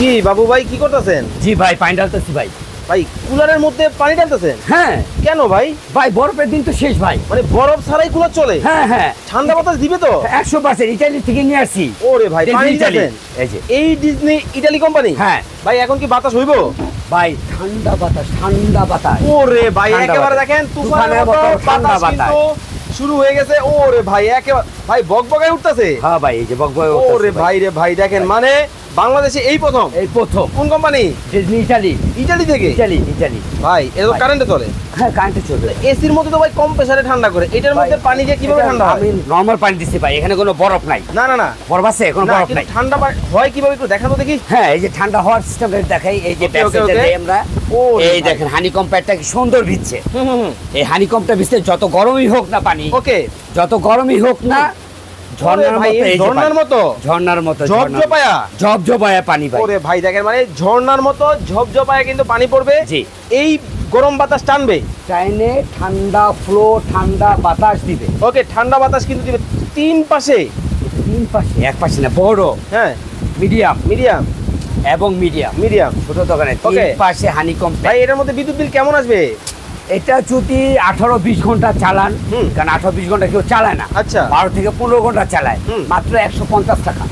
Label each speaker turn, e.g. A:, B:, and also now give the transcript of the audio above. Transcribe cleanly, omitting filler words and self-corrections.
A: কি বাবু ভাই কি করতেছেন?
B: জি ভাই পানি ঢালতেছি ভাই।
A: ভাই কুলারের মধ্যে পানি ঢালতেছেন?
B: হ্যাঁ।
A: কেন ভাই?
B: ভাই বরফের দিন তো শেষ ভাই।
A: মানে বরফ ছাড়াই কুলার চলে?
B: হ্যাঁ হ্যাঁ।
A: ঠান্ডা বাতাস দিবে তো?
B: 100% ইতালি থেকে নিয়ে আসছি।
A: ওরে ভাই পানি
B: ইতালি।
A: দিতেছেন?
B: এই যে
A: এই ডিজনি ইতালি কোম্পানি?
B: হ্যাঁ।
A: ভাই এখন কি বাতাস হইবো?
B: ভাই ঠান্ডা বাতাস ঠান্ডা বাতাস।
A: ওরে ভাই
B: ঠান্ডা
A: একেবারে
B: বাতাস।
A: দেখেন তুফানের
B: তুফানের
A: মতো
B: মতো ঠান্ডা
A: বাতাস কিন্তু শুরু হয়ে গেছে। ওরে ভাই একেবারে ভাই বকবকায় উঠতেছে।
B: হ্যাঁ ভাই এই যে বকবক।
A: ওরে ভাই রে ভাই দেখেন মানে বাংলাদেশে এই প্রথম।
B: এই প্রথম।
A: কোন কোম্পানি?
B: Disney Italy.
A: ইতালি থেকে?
B: ইতালি।
A: ভাই এটা তো কারেন্টে চলে?
B: হ্যাঁ কারেন্টে চলে।
A: এসির মধ্যে তো ভাই কম প্রেসারে ঠান্ডা করে, এটার মধ্যে পানি দিয়ে কিভাবে ঠান্ডা হয়?
B: আমি নরমাল পানি দিচ্ছি ভাই, এখানে কোনো বরফ নাই।
A: না না না
B: বরফ আছে? কোনো
A: না,
B: বরফ
A: কিন্তু
B: নাই।
A: ঠান্ডা হয় কিভাবে একটু দেখানো দেখি।
B: হ্যাঁ এই যে ঠান্ডা হওয়ার সিস্টেমটা দেখাই। এই যে
A: Okay, okay,
B: ব্যাকসাইডে
A: okay.
B: দেই আমরা।
A: ও
B: এই দেখেন হানিকম্ব প্যাডটা কি সুন্দর ভিজছে।
A: হুম
B: এই হানিকম্বটা ভিজতে যত গরমই হোক না পানি,
A: ওকে
B: যত গরমই হোক না ঝর্ণার
A: ভাই
B: মতো, এই যে
A: ঝর্ণার
B: পানি।
A: মতো
B: ঝর্ণার মতো
A: ঝপঝপায়া।
B: ঝপঝপায়া পানি ভাই।
A: ওরে ভাই দেখেন মানে ঝর্ণার মতো ঝপঝপায়া কিন্তু পানি পড়বে।
B: জি।
A: এই গরম বাতাস টানবে,
B: চাইনে ঠান্ডা ফ্লো ঠান্ডা বাতাস দিবে।
A: ওকে ঠান্ডা বাতাস কিন্তু দিবে তিন পাশে।
B: তিন পাশে, এক পাশে না, বড়
A: হ্যাঁ
B: মিডিয়াম
A: মিডিয়াম
B: এবং মিডিয়াম
A: মিডিয়াম।
B: ছোট দোকানে তিন
A: Okay.
B: পাশে হানিকম্ব
A: ভাই এটার মধ্যে বিদ্যুৎ বিল কেমন আসবে?
B: এটা যদি 18-20 ঘন্টা চালান,
A: হুম।
B: কারণ 18-20 ঘন্টা কেউ চালায় না,
A: আচ্ছা
B: 12 থেকে 15 ঘন্টা চালায়,
A: হুম।
B: মাত্র 150 টাকা।